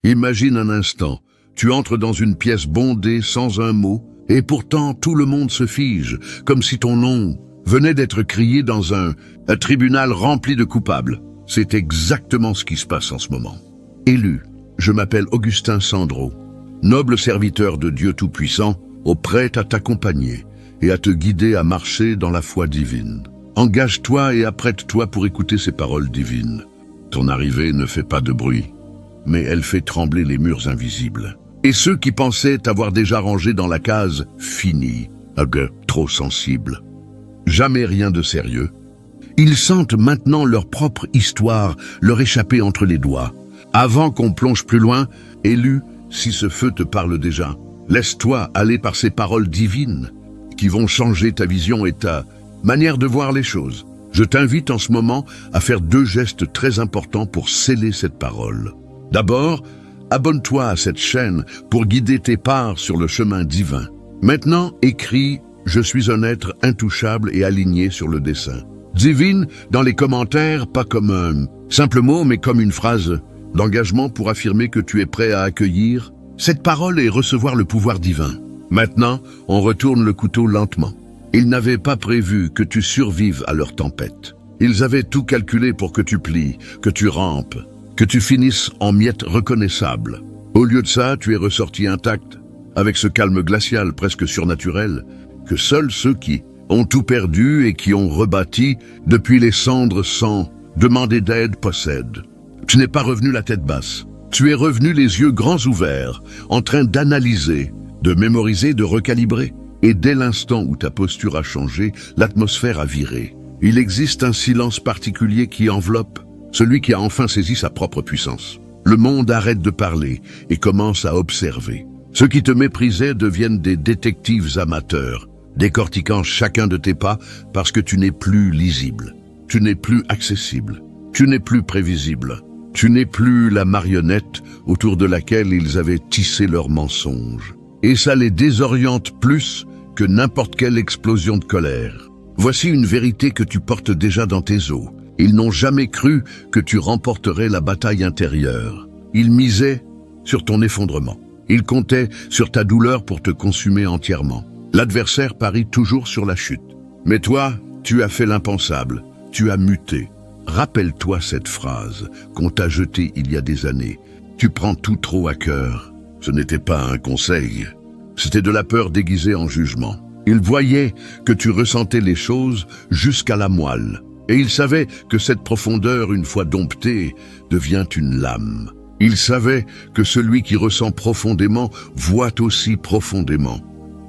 Imagine un instant, tu entres dans une pièce bondée sans un mot, et pourtant tout le monde se fige, comme si ton nom venait d'être crié dans un tribunal rempli de coupables. C'est exactement ce qui se passe en ce moment. Élu, je m'appelle Augustin Sandro, noble serviteur de Dieu Tout-Puissant, prêt à t'accompagner et à te guider à marcher dans la foi divine. Engage-toi et apprête-toi pour écouter ces paroles divines. Ton arrivée ne fait pas de bruit, mais elle fait trembler les murs invisibles. Et ceux qui pensaient t'avoir déjà rangé dans la case « fini », trop sensible, jamais rien de sérieux, ils sentent maintenant leur propre histoire leur échapper entre les doigts. Avant qu'on plonge plus loin, élu, si ce feu te parle déjà, laisse-toi aller par ces paroles divines qui vont changer ta vision et ta manière de voir les choses. Je t'invite en ce moment à faire 2 gestes très importants pour sceller cette parole. D'abord, abonne-toi à cette chaîne pour guider tes pas sur le chemin divin. Maintenant, écris « Je suis un être intouchable et aligné sur le dessein ». Divine dans les commentaires, pas comme un simple mot, mais comme une phrase d'engagement pour affirmer que tu es prêt à accueillir cette parole et recevoir le pouvoir divin. Maintenant, on retourne le couteau lentement. Ils n'avaient pas prévu que tu survives à leur tempête. Ils avaient tout calculé pour que tu plies, que tu rampes, que tu finisses en miettes reconnaissables. Au lieu de ça, tu es ressorti intact, avec ce calme glacial presque surnaturel, que seuls ceux qui ont tout perdu et qui ont rebâti depuis les cendres sans demander d'aide possèdent. Tu n'es pas revenu la tête basse. Tu es revenu les yeux grands ouverts, en train d'analyser, de mémoriser, de recalibrer. Et dès l'instant où ta posture a changé, l'atmosphère a viré. Il existe un silence particulier qui enveloppe celui qui a enfin saisi sa propre puissance. Le monde arrête de parler et commence à observer. Ceux qui te méprisaient deviennent des détectives amateurs, décortiquant chacun de tes pas parce que tu n'es plus lisible. Tu n'es plus accessible. Tu n'es plus prévisible. Tu n'es plus la marionnette autour de laquelle ils avaient tissé leurs mensonges. Et ça les désoriente plus que n'importe quelle explosion de colère. Voici une vérité que tu portes déjà dans tes os. Ils n'ont jamais cru que tu remporterais la bataille intérieure. Ils misaient sur ton effondrement. Ils comptaient sur ta douleur pour te consumer entièrement. L'adversaire parie toujours sur la chute. Mais toi, tu as fait l'impensable. Tu as muté. Rappelle-toi cette phrase qu'on t'a jetée il y a des années. Tu prends tout trop à cœur. Ce n'était pas un conseil. C'était de la peur déguisée en jugement. Ils voyaient que tu ressentais les choses jusqu'à la moelle. Et ils savaient que cette profondeur, une fois domptée, devient une lame. Ils savaient que celui qui ressent profondément voit aussi profondément.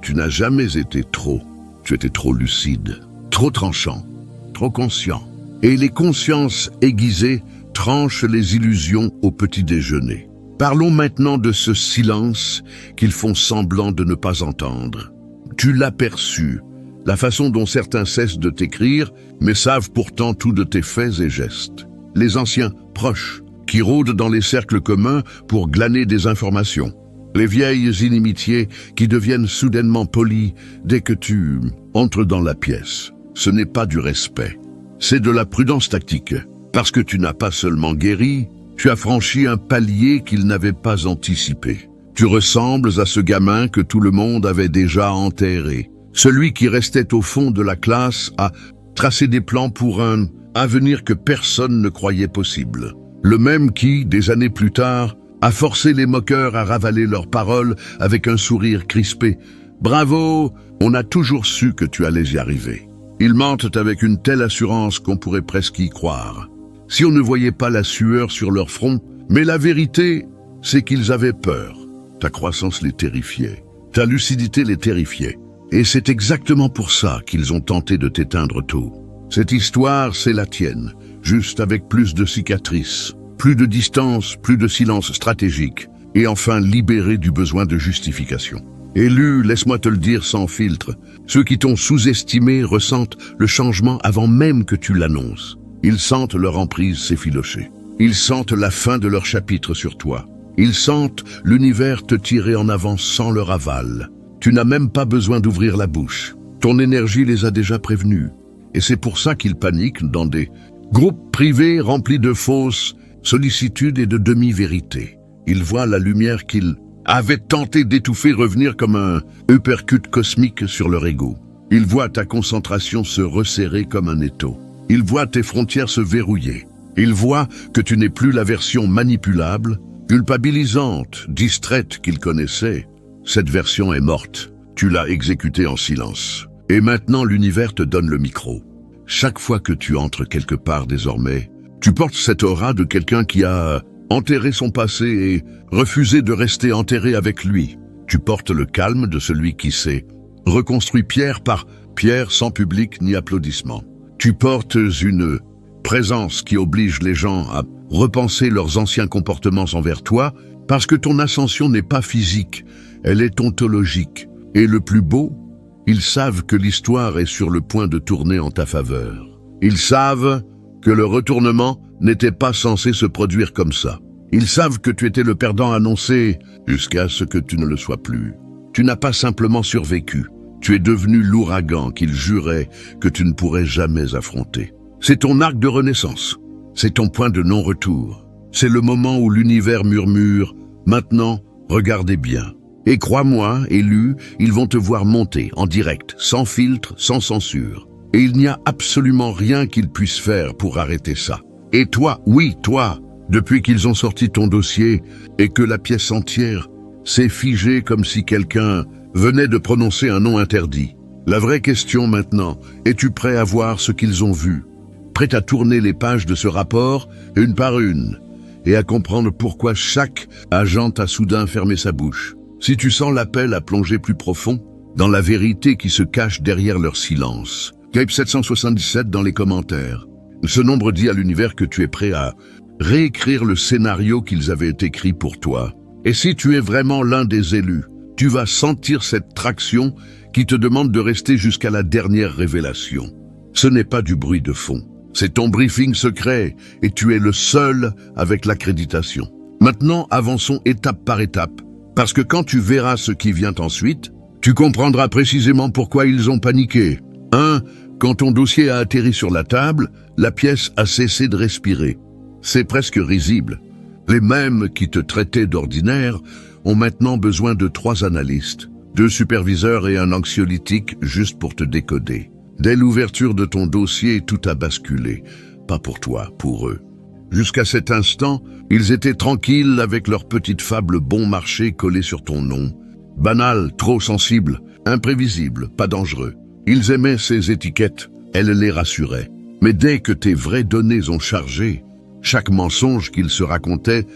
Tu n'as jamais été trop. Tu étais trop lucide, trop tranchant, trop conscient. Et les consciences aiguisées tranchent les illusions au petit déjeuner. Parlons maintenant de ce silence qu'ils font semblant de ne pas entendre. Tu l'as perçu, la façon dont certains cessent de t'écrire, mais savent pourtant tout de tes faits et gestes. Les anciens proches, qui rôdent dans les cercles communs pour glaner des informations. Les vieilles inimitiés qui deviennent soudainement polies dès que tu entres dans la pièce. Ce n'est pas du respect, c'est de la prudence tactique. Parce que tu n'as pas seulement guéri, tu as franchi un palier qu'ils n'avaient pas anticipé. Tu ressembles à ce gamin que tout le monde avait déjà enterré. Celui qui restait au fond de la classe a tracé des plans pour un avenir que personne ne croyait possible. Le même qui, des années plus tard, a forcé les moqueurs à ravaler leurs paroles avec un sourire crispé. Bravo, on a toujours su que tu allais y arriver. Ils mentent avec une telle assurance qu'on pourrait presque y croire. Si on ne voyait pas la sueur sur leur front, mais la vérité, c'est qu'ils avaient peur. Ta croissance les terrifiait, ta lucidité les terrifiait. Et c'est exactement pour ça qu'ils ont tenté de t'éteindre tôt. Cette histoire, c'est la tienne, juste avec plus de cicatrices, plus de distance, plus de silence stratégique, et enfin libéré du besoin de justification. Élu, laisse-moi te le dire sans filtre, ceux qui t'ont sous-estimé ressentent le changement avant même que tu l'annonces. Ils sentent leur emprise s'effilocher. Ils sentent la fin de leur chapitre sur toi. Ils sentent l'univers te tirer en avant sans leur aval. Tu n'as même pas besoin d'ouvrir la bouche. Ton énergie les a déjà prévenus. Et c'est pour ça qu'ils paniquent dans des groupes privés remplis de fausses sollicitudes et de demi-vérités. Il voit la lumière qu'il avait tenté d'étouffer revenir comme un uppercut cosmique sur leur ego. Il voit ta concentration se resserrer comme un étau. Il voit tes frontières se verrouiller. Il voit que tu n'es plus la version manipulable, culpabilisante, distraite qu'il connaissait. Cette version est morte. Tu l'as exécutée en silence. Et maintenant l'univers te donne le micro. Chaque fois que tu entres quelque part désormais, tu portes cette aura de quelqu'un qui a enterré son passé et refusé de rester enterré avec lui. Tu portes le calme de celui qui s'est reconstruit pierre par pierre sans public ni applaudissement. Tu portes une présence qui oblige les gens à repenser leurs anciens comportements envers toi parce que ton ascension n'est pas physique, elle est ontologique. Et le plus beau, ils savent que l'histoire est sur le point de tourner en ta faveur. Ils savent que le retournement n'était pas censé se produire comme ça. Ils savent que tu étais le perdant annoncé jusqu'à ce que tu ne le sois plus. Tu n'as pas simplement survécu. Tu es devenu l'ouragan qu'ils juraient que tu ne pourrais jamais affronter. C'est ton arc de renaissance. C'est ton point de non-retour. C'est le moment où l'univers murmure « Maintenant, regardez bien ». Et crois-moi, élu, ils vont te voir monter en direct, sans filtre, sans censure. Et il n'y a absolument rien qu'ils puissent faire pour arrêter ça. Et toi, oui, toi, depuis qu'ils ont sorti ton dossier et que la pièce entière s'est figée comme si quelqu'un venait de prononcer un nom interdit. La vraie question maintenant, es-tu prêt à voir ce qu'ils ont vu? Prêt à tourner les pages de ce rapport, une par une, et à comprendre pourquoi chaque agent a soudain fermé sa bouche? Si tu sens l'appel à plonger plus profond, dans la vérité qui se cache derrière leur silence. Cape 777 dans les commentaires. Ce nombre dit à l'univers que tu es prêt à réécrire le scénario qu'ils avaient écrit pour toi. Et si tu es vraiment l'un des élus, tu vas sentir cette traction qui te demande de rester jusqu'à la dernière révélation. Ce n'est pas du bruit de fond. C'est ton briefing secret et tu es le seul avec l'accréditation. Maintenant, avançons étape par étape. Parce que quand tu verras ce qui vient ensuite, tu comprendras précisément pourquoi ils ont paniqué. 1. Quand ton dossier a atterri sur la table, la pièce a cessé de respirer. C'est presque risible. Les mêmes qui te traitaient d'ordinaire ont maintenant besoin de 3 analystes, 2 superviseurs et un anxiolytique juste pour te décoder. Dès l'ouverture de ton dossier, tout a basculé. Pas pour toi, pour eux. Jusqu'à cet instant, ils étaient tranquilles avec leur petite fable bon marché collée sur ton nom. Banal, trop sensible, imprévisible, pas dangereux. Ils aimaient ces étiquettes, elles les rassuraient. Mais dès que tes vraies données ont chargé, chaque mensonge qu'ils se racontaient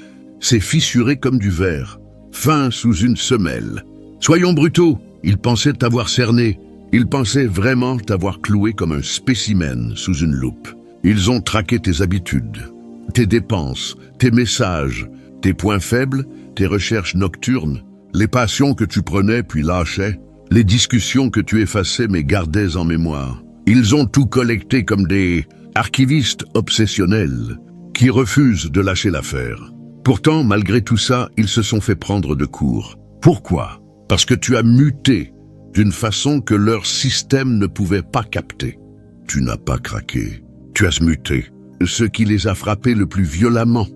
s'est fissuré comme du verre, fin sous une semelle. Soyons brutaux, ils pensaient t'avoir cerné. Ils pensaient vraiment t'avoir cloué comme un spécimen sous une loupe. Ils ont traqué tes habitudes, tes dépenses, tes messages, tes points faibles, tes recherches nocturnes, les passions que tu prenais puis lâchais, les discussions que tu effaçais mais gardais en mémoire. Ils ont tout collecté comme des archivistes obsessionnels qui refusent de lâcher l'affaire. Pourtant, malgré tout ça, ils se sont fait prendre de court. Pourquoi? Parce que tu as muté d'une façon que leur système ne pouvait pas capter. Tu n'as pas craqué, tu as muté. Ce qui les a frappés le plus violemment.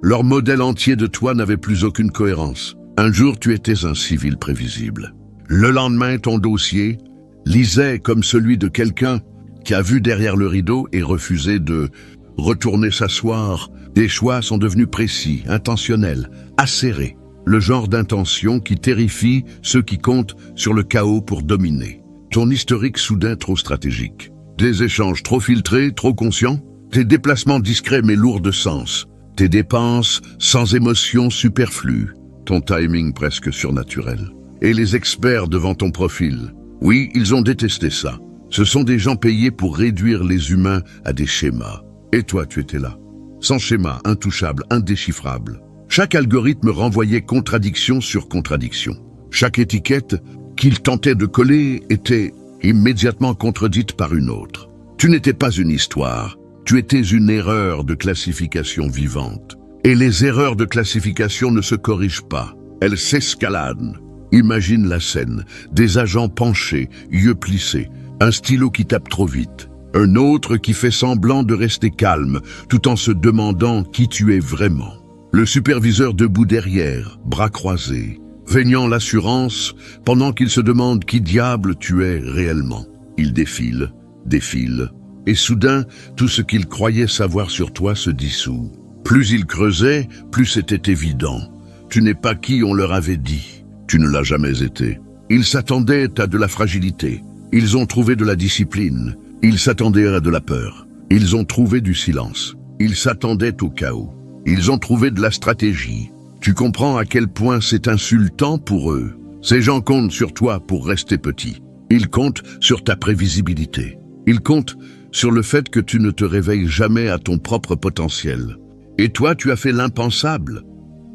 Leur modèle entier de toi n'avait plus aucune cohérence. Un jour, tu étais un civil prévisible. Le lendemain, ton dossier lisait comme celui de quelqu'un qui a vu derrière le rideau et refusé de retourner s'asseoir. Tes choix sont devenus précis, intentionnels, acérés. Le genre d'intention qui terrifie ceux qui comptent sur le chaos pour dominer. Ton historique soudain trop stratégique. Des échanges trop filtrés, trop conscients. Tes déplacements discrets mais lourds de sens. Tes dépenses sans émotion superflues. Ton timing presque surnaturel. Et les experts devant ton profil. Oui, ils ont détesté ça. Ce sont des gens payés pour réduire les humains à des schémas. Et toi, tu étais là. Sans schéma, intouchable, indéchiffrable. Chaque algorithme renvoyait contradiction sur contradiction. Chaque étiquette qu'il tentait de coller était immédiatement contredite par une autre. Tu n'étais pas une histoire, tu étais une erreur de classification vivante. Et les erreurs de classification ne se corrigent pas, elles s'escaladent. Imagine la scène, des agents penchés, yeux plissés, un stylo qui tape trop vite, un autre qui fait semblant de rester calme, tout en se demandant qui tu es vraiment. Le superviseur debout derrière, bras croisés, feignant l'assurance pendant qu'il se demande qui diable tu es réellement. Il défile, et soudain, tout ce qu'il croyait savoir sur toi se dissout. Plus il creusait, plus c'était évident. Tu n'es pas qui on leur avait dit. Tu ne l'as jamais été. Ils s'attendaient à de la fragilité. Ils ont trouvé de la discipline. Ils s'attendaient à de la peur. Ils ont trouvé du silence. Ils s'attendaient au chaos. Ils ont trouvé de la stratégie. Tu comprends à quel point c'est insultant pour eux. Ces gens comptent sur toi pour rester petit. Ils comptent sur ta prévisibilité. Ils comptent sur le fait que tu ne te réveilles jamais à ton propre potentiel. Et toi, tu as fait l'impensable.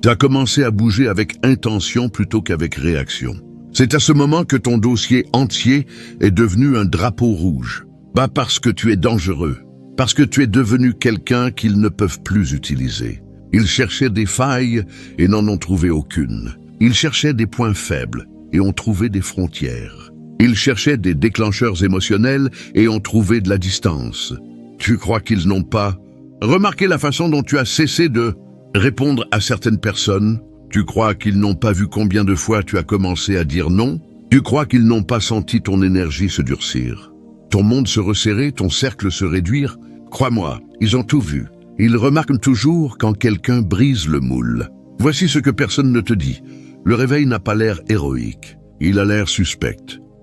Tu as commencé à bouger avec intention plutôt qu'avec réaction. C'est à ce moment que ton dossier entier est devenu un drapeau rouge. Pas parce que tu es dangereux, parce que tu es devenu quelqu'un qu'ils ne peuvent plus utiliser. Ils cherchaient des failles et n'en ont trouvé aucune. Ils cherchaient des points faibles et ont trouvé des frontières. Ils cherchaient des déclencheurs émotionnels et ont trouvé de la distance. Tu crois qu'ils n'ont pas remarqué la façon dont tu as cessé de répondre à certaines personnes? Tu crois qu'ils n'ont pas vu combien de fois tu as commencé à dire non? Tu crois qu'ils n'ont pas senti ton énergie se durcir? Ton monde se resserrer, ton cercle se réduire? Crois-moi, ils ont tout vu. Ils remarquent toujours quand quelqu'un brise le moule. Voici ce que personne ne te dit. Le réveil n'a pas l'air héroïque. Il a l'air suspect.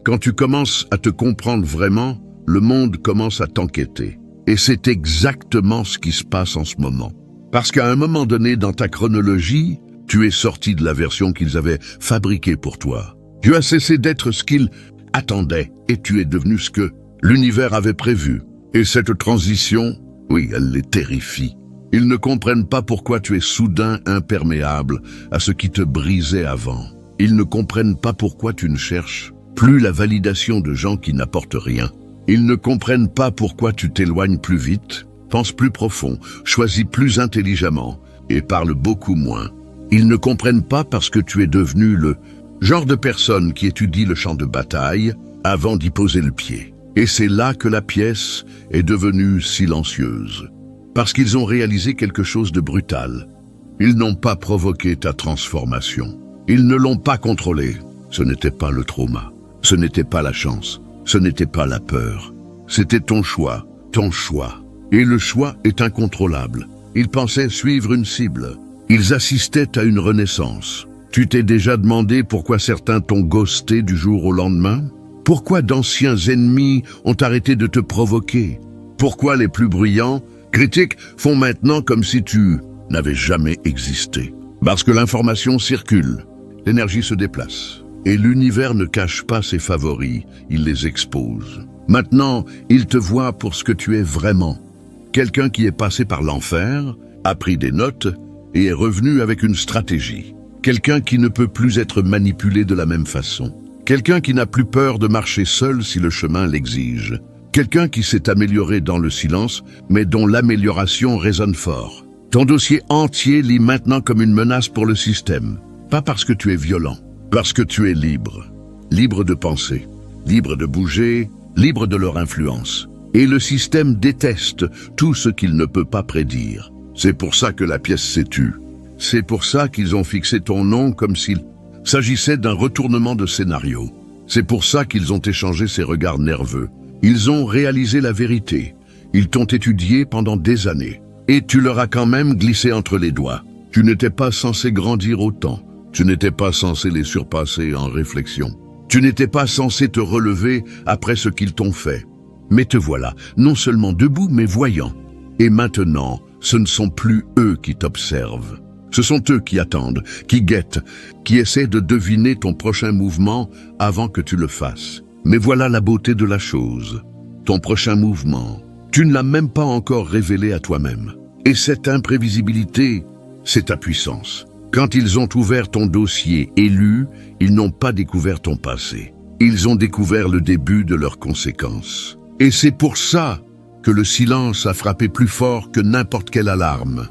Quand tu commences à te comprendre vraiment, le monde commence à t'enquêter. Et c'est exactement ce qui se passe en ce moment. Parce qu'à un moment donné dans ta chronologie, tu es sorti de la version qu'ils avaient fabriquée pour toi. Tu as cessé d'être ce qu'ils attendaient et tu es devenu ce que l'univers avait prévu. Et cette transition, oui, elle les terrifie. Ils ne comprennent pas pourquoi tu es soudain imperméable à ce qui te brisait avant. Ils ne comprennent pas pourquoi tu ne cherches plus la validation de gens qui n'apportent rien. Ils ne comprennent pas pourquoi tu t'éloignes plus vite, penses plus profond, choisis plus intelligemment et parles beaucoup moins. Ils ne comprennent pas parce que tu es devenu le genre de personne qui étudie le champ de bataille avant d'y poser le pied. Et c'est là que la pièce est devenue silencieuse. Parce qu'ils ont réalisé quelque chose de brutal. Ils n'ont pas provoqué ta transformation. Ils ne l'ont pas contrôlée. Ce n'était pas le trauma. Ce n'était pas la chance. Ce n'était pas la peur. C'était ton choix. Ton choix. Et le choix est incontrôlable. Ils pensaient suivre une cible. Ils assistaient à une renaissance. Tu t'es déjà demandé pourquoi certains t'ont ghosté du jour au lendemain? Pourquoi d'anciens ennemis ont arrêté de te provoquer? Pourquoi les plus bruyants, critiques, font maintenant comme si tu n'avais jamais existé? Parce que l'information circule, l'énergie se déplace, et l'univers ne cache pas ses favoris, il les expose. Maintenant, il te voit pour ce que tu es vraiment. Quelqu'un qui est passé par l'enfer, a pris des notes et est revenu avec une stratégie. Quelqu'un qui ne peut plus être manipulé de la même façon. Quelqu'un qui n'a plus peur de marcher seul si le chemin l'exige. Quelqu'un qui s'est amélioré dans le silence, mais dont l'amélioration résonne fort. Ton dossier entier lit maintenant comme une menace pour le système. Pas parce que tu es violent, parce que tu es libre. Libre de penser, libre de bouger, libre de leur influence. Et le système déteste tout ce qu'il ne peut pas prédire. C'est pour ça que la pièce s'est tue. C'est pour ça qu'ils ont fixé ton nom comme s'il s'agissait d'un retournement de scénario. C'est pour ça qu'ils ont échangé ces regards nerveux. Ils ont réalisé la vérité. Ils t'ont étudié pendant des années. Et tu leur as quand même glissé entre les doigts. Tu n'étais pas censé grandir autant. Tu n'étais pas censé les surpasser en réflexion. Tu n'étais pas censé te relever après ce qu'ils t'ont fait. Mais te voilà, non seulement debout, mais voyant. Et maintenant, ce ne sont plus eux qui t'observent. Ce sont eux qui attendent, qui guettent, qui essaient de deviner ton prochain mouvement avant que tu le fasses. Mais voilà la beauté de la chose. Ton prochain mouvement, tu ne l'as même pas encore révélé à toi-même. Et cette imprévisibilité, c'est ta puissance. Quand ils ont ouvert ton dossier et lu, ils n'ont pas découvert ton passé. Ils ont découvert le début de leurs conséquences. Et c'est pour ça que le silence a frappé plus fort que n'importe quelle alarme.